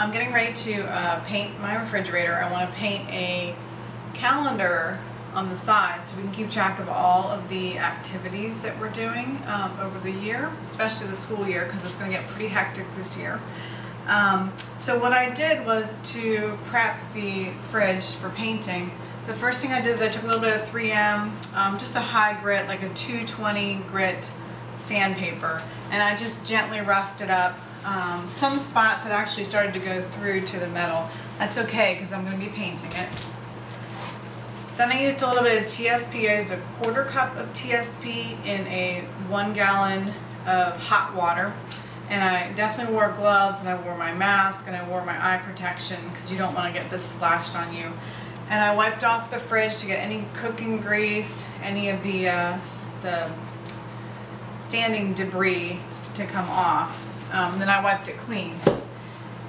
I'm getting ready to paint my refrigerator. I want to paint a calendar on the side so we can keep track of all of the activities that we're doing over the year, especially the school year, because it's going to get pretty hectic this year. So what I did was to prep the fridge for painting. The first thing I did is I took a little bit of 3M, just a high grit, like a 220 grit sandpaper, and I just gently roughed it up. Some spots had actually started to go through to the metal. That's okay because I'm going to be painting it. Then I used a little bit of TSP. I used a 1/4 cup of TSP in a 1 gallon of hot water. And I definitely wore gloves, and I wore my mask, and I wore my eye protection because you don't want to get this splashed on you. And I wiped off the fridge to get any cooking grease, any of the standing debris to come off. Then I wiped it clean.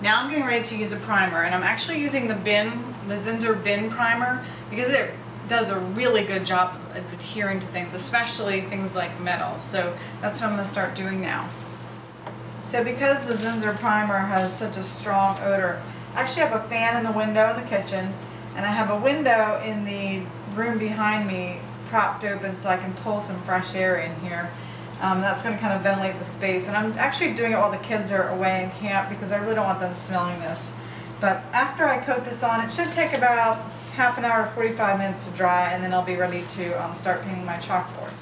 Now I'm getting ready to use a primer, and I'm actually using the Zinsser Bin Primer because it does a really good job of adhering to things, especially things like metal. So that's what I'm going to start doing now. So because the Zinsser Primer has such a strong odor, I actually have a fan in the window in the kitchen, and I have a window in the room behind me propped open so I can pull some fresh air in here. That's going to kind of ventilate the space, and I'm actually doing it while the kids are away in camp because I really don't want them smelling this. But after I coat this on, it should take about half an hour to 45 minutes to dry, and then I'll be ready to start painting my chalkboard.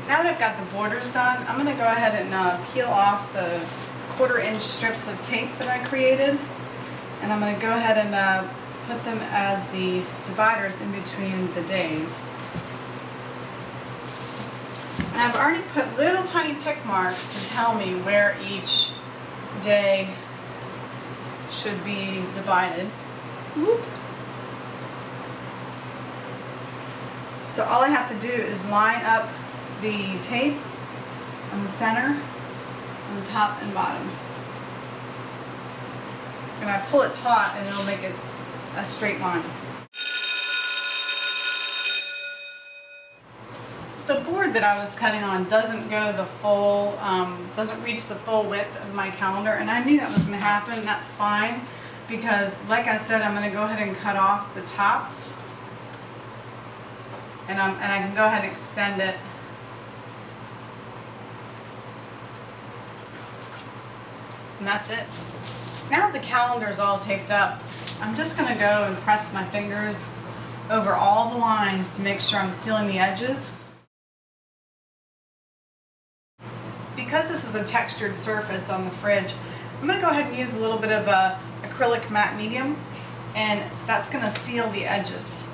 Now that I've got the borders done, I'm going to go ahead and peel off the 1/4 inch strips of tape that I created, and I'm going to go ahead and put them as the dividers in between the days. And I've already put little tiny tick marks to tell me where each day should be divided. Whoop. So all I have to do is line up the tape on the center, on the top and bottom. And I pull it taut and it'll make it a straight line. The board that I was cutting on doesn't go the full, doesn't reach the full width of my calendar, and I knew that was going to happen. That's fine because, like I said, I'm going to go ahead and cut off the tops, and I can go ahead and extend it. And that's it. Now that the calendar is all taped up, I'm just going to go and press my fingers over all the lines to make sure I'm sealing the edges. Because this is a textured surface on the fridge, I'm going to go ahead and use a little bit of acrylic matte medium, and that's going to seal the edges.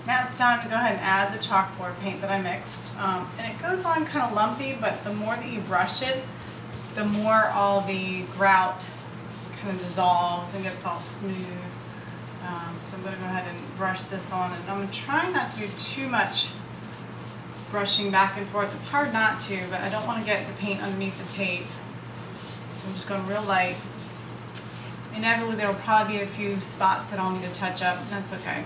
Now it's time to go ahead and add the chalkboard paint that I mixed. And it goes on kind of lumpy, but the more that you brush it, the more all the grout kind of dissolves and gets all smooth. So I'm going to go ahead and brush this on, and I'm going to try not to do too much brushing back and forth. It's hard not to, but I don't want to get the paint underneath the tape. So I'm just going real light. Inevitably there will probably be a few spots that I'll need to touch up, and that's okay.